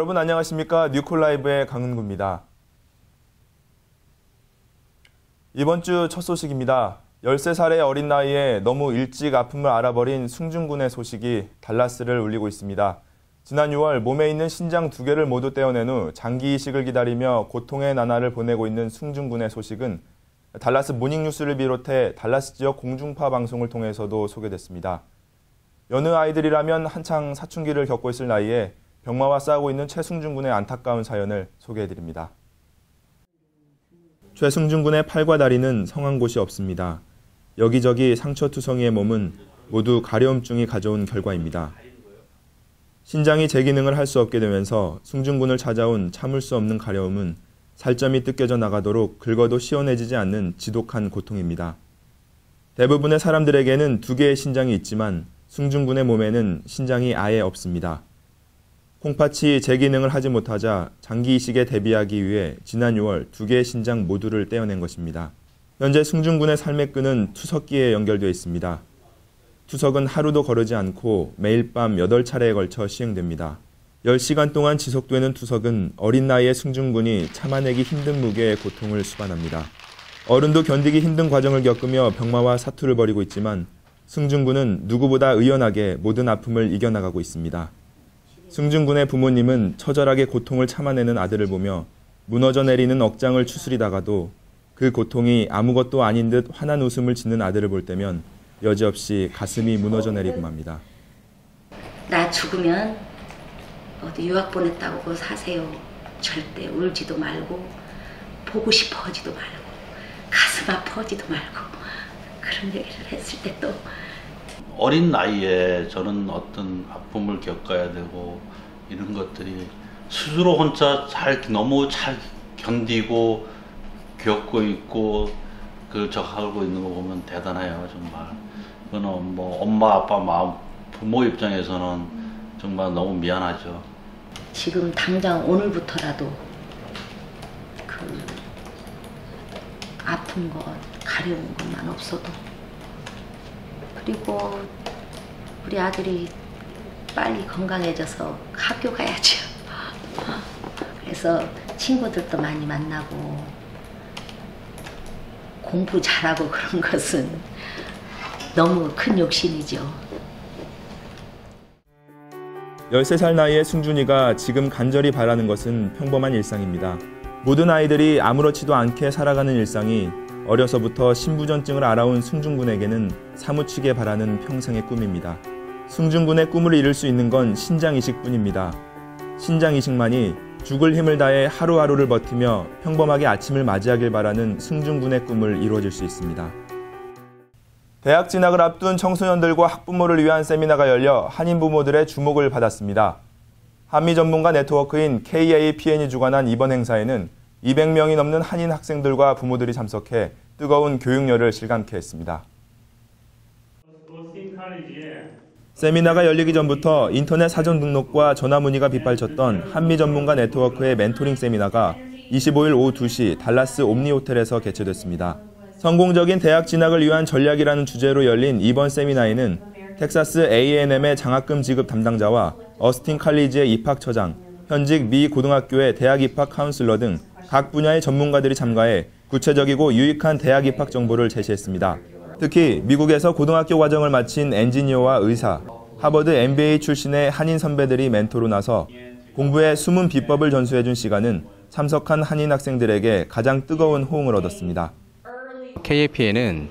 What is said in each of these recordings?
여러분 안녕하십니까? 뉴콜라이브의 강은구입니다. 이번 주 첫 소식입니다. 13살의 어린 나이에 너무 일찍 아픔을 알아버린 승준군의 소식이 달라스를 울리고 있습니다. 지난 6월 몸에 있는 신장 2개를 모두 떼어낸 후 장기 이식을 기다리며 고통의 나날을 보내고 있는 승준군의 소식은 달라스 모닝뉴스를 비롯해 달라스 지역 공중파 방송을 통해서도 소개됐습니다. 여느 아이들이라면 한창 사춘기를 겪고 있을 나이에 병마와 싸우고 있는 최승준 군의 안타까운 사연을 소개해드립니다. 최승준 군의 팔과 다리는 성한 곳이 없습니다. 여기저기 상처투성이의 몸은 모두 가려움증이 가져온 결과입니다. 신장이 제 기능을 할 수 없게 되면서 승준 군을 찾아온 참을 수 없는 가려움은 살점이 뜯겨져 나가도록 긁어도 시원해지지 않는 지독한 고통입니다. 대부분의 사람들에게는 2개의 신장이 있지만 승준 군의 몸에는 신장이 아예 없습니다. 콩팥이 제 기능을 하지 못하자 장기 이식에 대비하기 위해 지난 6월 2개의 신장 모두를 떼어낸 것입니다. 현재 승준 군의 삶의 끈은 투석기에 연결되어 있습니다. 투석은 하루도 거르지 않고 매일 밤 8차례에 걸쳐 시행됩니다. 10시간 동안 지속되는 투석은 어린 나이의 승준 군이 참아내기 힘든 무게의 고통을 수반합니다. 어른도 견디기 힘든 과정을 겪으며 병마와 사투를 벌이고 있지만 승준 군은 누구보다 의연하게 모든 아픔을 이겨나가고 있습니다. 승준 군의 부모님은 처절하게 고통을 참아내는 아들을 보며 무너져 내리는 억장을 추스리다가도 그 고통이 아무것도 아닌 듯 환한 웃음을 짓는 아들을 볼 때면 여지없이 가슴이 무너져 내리고 맙니다. 나 죽으면 어디 유학 보냈다고 사세요. 절대 울지도 말고 보고 싶어 하지도 말고 가슴 아파하지도 말고 그런 얘기를 했을 때 또 어린 나이에 저는 어떤 아픔을 겪어야 되고 이런 것들이 스스로 혼자 너무 잘 견디고 겪고 있고 그걸 저하고 있는 거 보면 대단해요. 정말 그거는 뭐 엄마 아빠 마음 부모 입장에서는 정말 너무 미안하죠. 지금 당장 오늘부터라도 그 아픈 것 가려운 것만 없어도 그리고 우리 아들이 빨리 건강해져서 학교 가야죠. 그래서 친구들도 많이 만나고 공부 잘하고 그런 것은 너무 큰 욕심이죠. 13살 나이의 승준이가 지금 간절히 바라는 것은 평범한 일상입니다. 모든 아이들이 아무렇지도 않게 살아가는 일상이 어려서부터 신부전증을 알아온 승준 군에게는 사무치게 바라는 평생의 꿈입니다. 승준 군의 꿈을 이룰 수 있는 건 신장 이식뿐입니다. 신장 이식만이 죽을 힘을 다해 하루하루를 버티며 평범하게 아침을 맞이하길 바라는 승준 군의 꿈을 이루어질 수 있습니다. 대학 진학을 앞둔 청소년들과 학부모를 위한 세미나가 열려 한인 부모들의 주목을 받았습니다. 한미 전문가 네트워크인 KAPN이 주관한 이번 행사에는 200명이 넘는 한인 학생들과 부모들이 참석해 뜨거운 교육열을 실감케 했습니다. 세미나가 열리기 전부터 인터넷 사전 등록과 전화 문의가 빗발쳤던 한미 전문가 네트워크의 멘토링 세미나가 25일 오후 2시 달라스 옴니 호텔에서 개최됐습니다. 성공적인 대학 진학을 위한 전략이라는 주제로 열린 이번 세미나에는 텍사스 A&M의 장학금 지급 담당자와 어스틴 칼리지의 입학처장, 현직 미 고등학교의 대학 입학 카운슬러 등 각 분야의 전문가들이 참가해 구체적이고 유익한 대학 입학 정보를 제시했습니다. 특히 미국에서 고등학교 과정을 마친 엔지니어와 의사, 하버드 MBA 출신의 한인 선배들이 멘토로 나서 공부의 숨은 비법을 전수해준 시간은 참석한 한인 학생들에게 가장 뜨거운 호응을 얻었습니다. KAPN은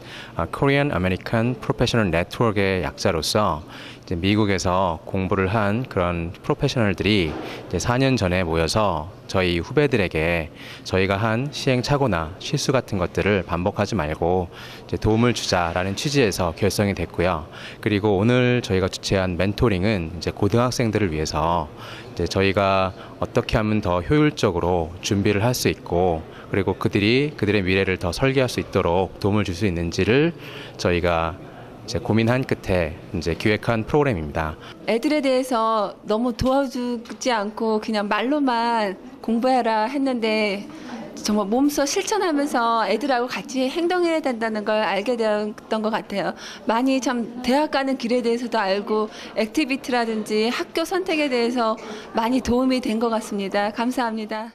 Korean American Professional Network의 약자로서 이제 미국에서 공부를 한 그런 프로페셔널들이 이제 4년 전에 모여서 저희 후배들에게 저희가 한 시행착오나 실수 같은 것들을 반복하지 말고 이제 도움을 주자라는 취지에서 결성이 됐고요. 그리고 오늘 저희가 주최한 멘토링은 이제 고등학생들을 위해서 이제 저희가 어떻게 하면 더 효율적으로 준비를 할 수 있고 그리고 그들의 미래를 더 설계할 수 있도록 도움을 줄 수 있는지를 저희가 이제 고민한 끝에 이제 기획한 프로그램입니다. 애들에 대해서 너무 도와주지 않고 그냥 말로만 공부해라 했는데 정말 몸소 실천하면서 애들하고 같이 행동해야 된다는 걸 알게 되었던 것 같아요. 많이 참 대학 가는 길에 대해서도 알고 액티비티라든지 학교 선택에 대해서 많이 도움이 된 것 같습니다. 감사합니다.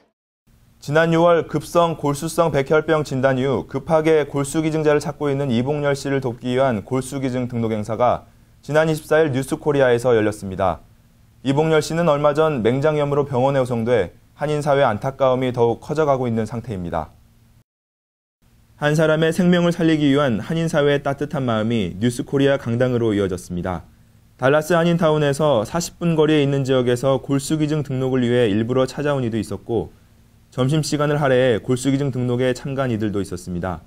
지난 6월 급성 골수성 백혈병 진단 이후 급하게 골수기증자를 찾고 있는 이봉렬 씨를 돕기 위한 골수기증 등록 행사가 지난 24일 뉴스코리아에서 열렸습니다. 이봉렬 씨는 얼마 전 맹장염으로 병원에 후송돼 한인사회의 안타까움이 더욱 커져가고 있는 상태입니다. 한 사람의 생명을 살리기 위한 한인사회의 따뜻한 마음이 뉴스코리아 강당으로 이어졌습니다. 달라스 한인타운에서 40분 거리에 있는 지역에서 골수기증 등록을 위해 일부러 찾아온 이도 있었고 점심시간을 할애해 골수기증 등록에 참가한 이들도 있었습니다.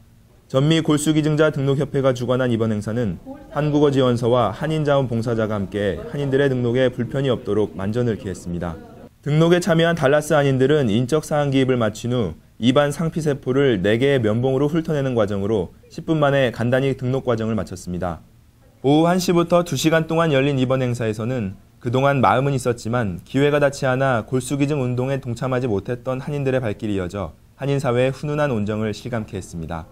전미 골수기증자 등록협회가 주관한 이번 행사는 한국어지원서와 한인자원봉사자가 함께 한인들의 등록에 불편이 없도록 만전을 기했습니다. 등록에 참여한 달라스 한인들은 인적 사항 기입을 마친 후 입안 상피세포를 4개의 면봉으로 훑어내는 과정으로 10분 만에 간단히 등록 과정을 마쳤습니다. 오후 1시부터 2시간 동안 열린 이번 행사에서는 그동안 마음은 있었지만 기회가 닿지 않아 골수기증 운동에 동참하지 못했던 한인들의 발길이 이어져 한인사회의 훈훈한 온정을 실감케 했습니다.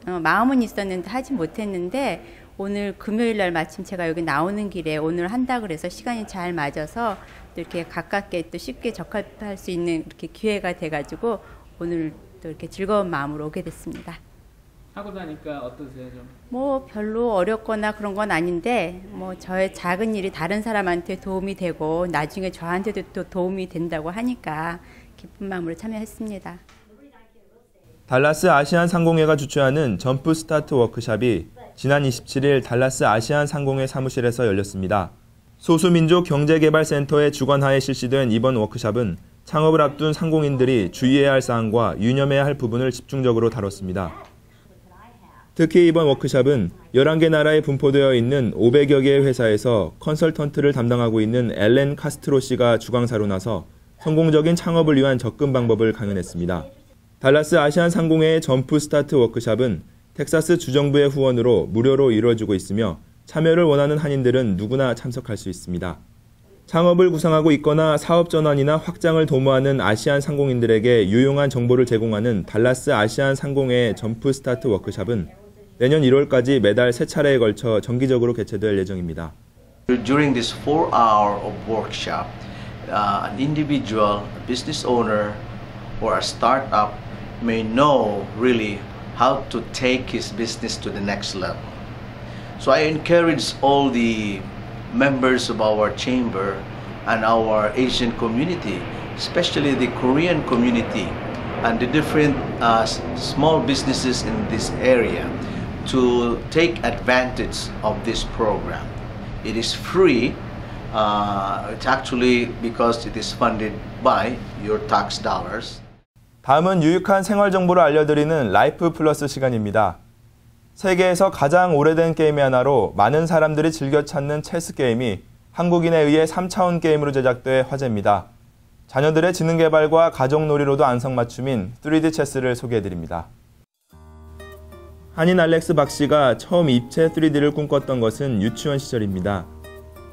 마음은 있었는데 하지 못했는데 오늘 금요일 날 마침 제가 여기 나오는 길에 오늘 한다 그래서 시간이 잘 맞아서 또 이렇게 가깝게 또 쉽게 접할 수 있는 이렇게 기회가 돼가지고 오늘 또 이렇게 즐거운 마음으로 오게 됐습니다. 하고 나니까 어떠세요? 좀? 뭐 별로 어렵거나 그런 건 아닌데 뭐 저의 작은 일이 다른 사람한테 도움이 되고 나중에 저한테도 또 도움이 된다고 하니까 기쁜 마음으로 참여했습니다. 달라스 아시안 상공회가 주최하는 점프 스타트 워크샵이 지난 27일 달라스 아시안 상공회 사무실에서 열렸습니다. 소수민족 경제개발센터의 주관하에 실시된 이번 워크샵은 창업을 앞둔 상공인들이 주의해야 할 사항과 유념해야 할 부분을 집중적으로 다뤘습니다. 특히 이번 워크샵은 11개 나라에 분포되어 있는 500여 개의 회사에서 컨설턴트를 담당하고 있는 엘렌 카스트로 씨가 주강사로 나서 성공적인 창업을 위한 접근 방법을 강연했습니다. 달라스 아시안 상공회의 점프 스타트 워크샵은 텍사스 주정부의 후원으로 무료로 이루어지고 있으며 참여를 원하는 한인들은 누구나 참석할 수 있습니다. 창업을 구상하고 있거나 사업 전환이나 확장을 도모하는 아시안 상공인들에게 유용한 정보를 제공하는 달라스 아시안 상공회의 점프 스타트 워크샵은 내년 1월까지 매달 3차례에 걸쳐 정기적으로 개최될 예정입니다. During this 4-hour of workshop, an individual, a business owner, or a startup may know really how to take his business to the next level. So I encourage all the members of our chamber and our Asian community, especially the Korean community and the different small businesses in this area, to take advantage of this program. It is free. It's actually because it is funded by your tax dollars. 다음은 유익한 생활 정보를 알려드리는 라이프 플러스 시간입니다. 세계에서 가장 오래된 게임의 하나로 많은 사람들이 즐겨 찾는 체스 게임이 한국인에 의해 3차원 게임으로 제작돼 화제입니다. 자녀들의 지능 개발과 가족놀이로도 안성맞춤인 3D 체스를 소개해드립니다. 한인 알렉스 박 씨가 처음 입체 3D를 꿈꿨던 것은 유치원 시절입니다.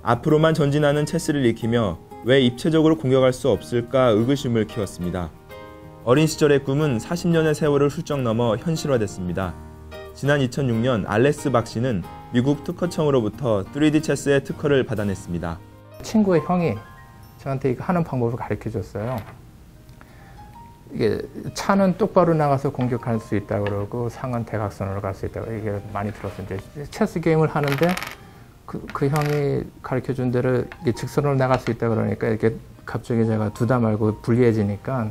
앞으로만 전진하는 체스를 익히며 왜 입체적으로 공격할 수 없을까 의구심을 키웠습니다. 어린 시절의 꿈은 40년의 세월을 훌쩍 넘어 현실화됐습니다. 지난 2006년 알렉스 박 씨는 미국 특허청으로부터 3D 체스의 특허를 받아냈습니다. 친구의 형이 저한테 이거 하는 방법을 가르쳐줬어요. 이게 차는 똑바로 나가서 공격할 수 있다고 그러고 상은 대각선으로 갈 수 있다고 이게 많이 들었어요. 이제 체스 게임을 하는데 그 형이 가르쳐준 대로 직선으로 나갈 수 있다고 그러니까 이렇게 갑자기 제가 두다 말고 불리해지니까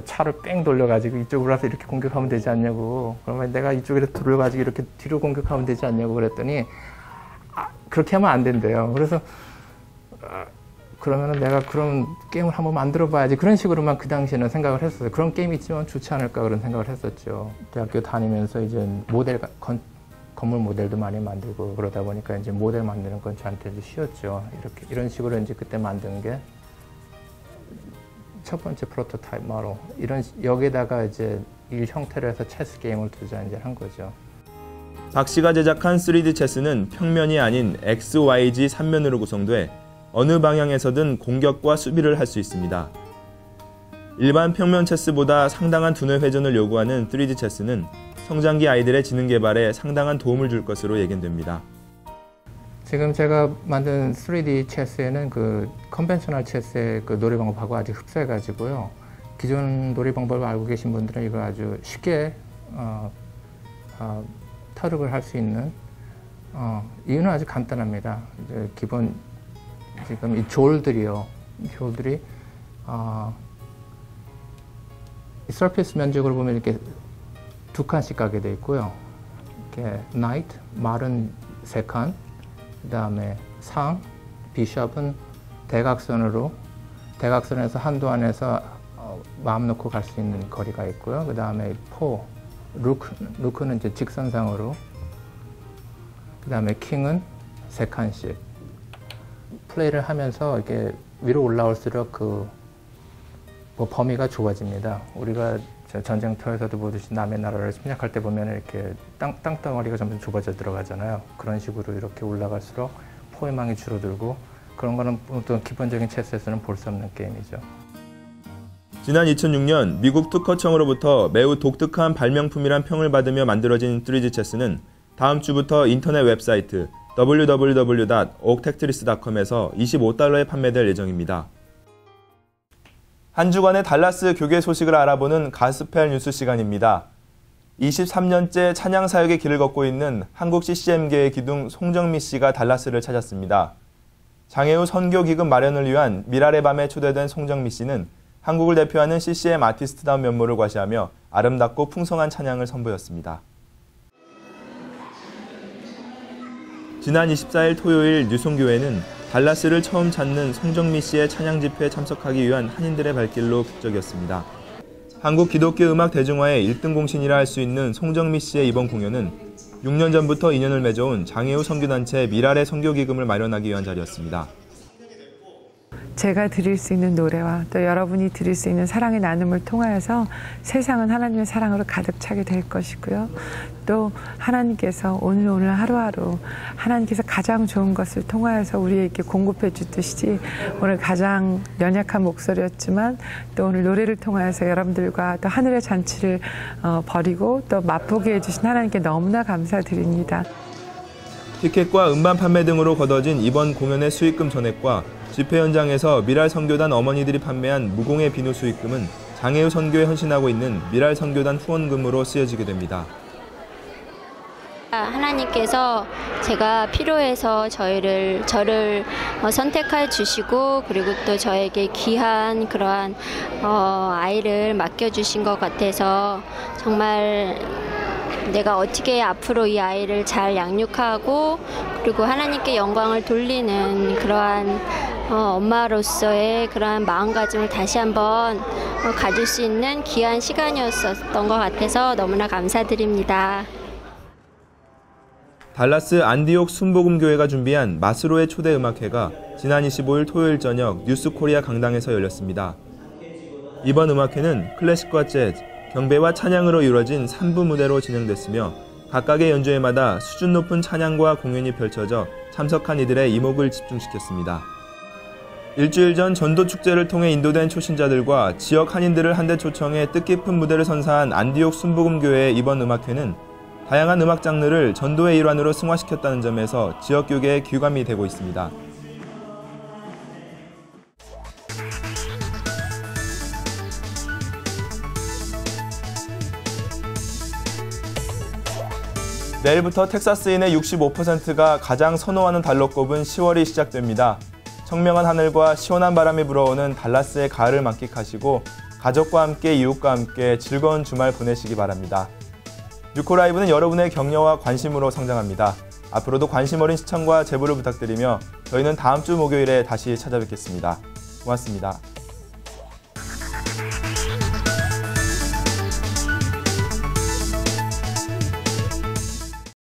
차를 뺑 돌려가지고 이쪽으로 와서 이렇게 공격하면 되지 않냐고. 그러면 내가 이쪽으로 돌려가지고 이렇게 뒤로 공격하면 되지 않냐고 그랬더니 그렇게 하면 안 된대요. 그래서 그러면 내가 그런 게임을 한번 만들어 봐야지. 그런 식으로만 그 당시에는 생각을 했었어요. 그런 게임이 있으면 좋지 않을까 그런 생각을 했었죠. 대학교 다니면서 이제 건물 모델도 많이 만들고 그러다 보니까 이제 모델 만드는 건 저한테도 쉬웠죠. 이런 식으로 이제 그때 만든 게 첫 번째 프로토타입 모델. 여기다가 이제 이 형태로 해서 체스 게임을 두자 이제 한 거죠. 박 씨가 제작한 3D 체스는 평면이 아닌 XYZ 3면으로 구성돼 어느 방향에서든 공격과 수비를 할 수 있습니다. 일반 평면 체스보다 상당한 두뇌 회전을 요구하는 3D 체스는 성장기 아이들의 지능 개발에 상당한 도움을 줄 것으로 예견됩니다. 지금 제가 만든 3D 체스에는 그 컨벤셔널 체스의 그 놀이 방법하고 아주 흡사해가지고요. 기존 놀이 방법을 알고 계신 분들은 이걸 아주 쉽게 터득을 할 수 있는 이유는 아주 간단합니다. 이제 기본 지금 이 졸들이요. 졸들이 이 서피스 면적으로 보면 이렇게 두 칸씩 가게 돼 있고요. 이렇게 나이트, 말은 세 칸, 그 다음에 상, 비숍은 대각선에서 한도 안에서 마음 놓고 갈 수 있는 거리가 있고요. 그 다음에 포, 루크는 이제 직선상으로, 그 다음에 킹은 세 칸씩. 플레이를 하면서 이렇게 위로 올라올수록 그 범위가 좁아집니다. 우리가 전쟁터에서도 보듯이 남의 나라를 침략할 때 보면 이렇게 땅덩어리가 점점 좁아져 들어가잖아요. 그런 식으로 이렇게 올라갈수록 포획망이 줄어들고, 그런 거는 어떤 기본적인 체스에서는 볼 수 없는 게임이죠. 지난 2006년 미국 특허청으로부터 매우 독특한 발명품이란 평을 받으며 만들어진 3D 체스는 다음 주부터 인터넷 웹사이트 www.oaktetris.com에서 $25에 판매될 예정입니다. 한 주간의 달라스 교계 소식을 알아보는 가스펠 뉴스 시간입니다. 23년째 찬양 사역의 길을 걷고 있는 한국 CCM계의 기둥 송정미 씨가 달라스를 찾았습니다. 장애우 선교기금 마련을 위한 미랄의 밤에 초대된 송정미 씨는 한국을 대표하는 CCM 아티스트다운 면모를 과시하며 아름답고 풍성한 찬양을 선보였습니다. 지난 24일 토요일 뉴송교회는 달라스를 처음 찾는 송정미 씨의 찬양 집회에 참석하기 위한 한인들의 발길로 북적였습니다. 한국 기독교 음악 대중화의 1등 공신이라 할 수 있는 송정미 씨의 이번 공연은 6년 전부터 인연을 맺어온 장애우 선교단체 미랄의 선교기금을 마련하기 위한 자리였습니다. 제가 드릴 수 있는 노래와 또 여러분이 드릴 수 있는 사랑의 나눔을 통하여서 세상은 하나님의 사랑으로 가득 차게 될 것이고요. 또 하나님께서 오늘 하루하루 하나님께서 가장 좋은 것을 통하여서 우리에게 공급해 주듯이 오늘 가장 연약한 목소리였지만 또 오늘 노래를 통하여서 여러분들과 또 하늘의 잔치를 벌이고 또 맛보게 해주신 하나님께 너무나 감사드립니다. 티켓과 음반 판매 등으로 거둬진 이번 공연의 수익금 전액과 집회 현장에서 미랄 선교단 어머니들이 판매한 무공의 비누 수익금은 장애우 선교에 헌신하고 있는 미랄 선교단 후원금으로 쓰여지게 됩니다. 하나님께서 제가 필요해서 저를 선택해 주시고 그리고 또 저에게 귀한 그러한 아이를 맡겨주신 것 같아서 정말 내가 어떻게 앞으로 이 아이를 잘 양육하고 그리고 하나님께 영광을 돌리는 그러한 엄마로서의 그러한 마음가짐을 다시 한번 가질 수 있는 귀한 시간이었던 것 같아서 너무나 감사드립니다. 달라스 안디옥 순복음교회가 준비한 마스로의 초대 음악회가 지난 25일 토요일 저녁 뉴스코리아 강당에서 열렸습니다. 이번 음악회는 클래식과 재즈, 경배와 찬양으로 이루어진 3부 무대로 진행됐으며 각각의 연주회마다 수준 높은 찬양과 공연이 펼쳐져 참석한 이들의 이목을 집중시켰습니다. 일주일 전 전도축제를 통해 인도된 초신자들과 지역 한인들을 한데 초청해 뜻깊은 무대를 선사한 안디옥 순복음교회의 이번 음악회는 다양한 음악 장르를 전도의 일환으로 승화시켰다는 점에서 지역교계의 귀감이 되고 있습니다. 내일부터 텍사스인의 65%가 가장 선호하는 달로 꼽은 10월이 시작됩니다. 청명한 하늘과 시원한 바람이 불어오는 달라스의 가을을 만끽하시고 가족과 함께 이웃과 함께 즐거운 주말 보내시기 바랍니다. 뉴코라이브는 여러분의 격려와 관심으로 성장합니다. 앞으로도 관심 어린 시청과 제보를 부탁드리며 저희는 다음 주 목요일에 다시 찾아뵙겠습니다. 고맙습니다.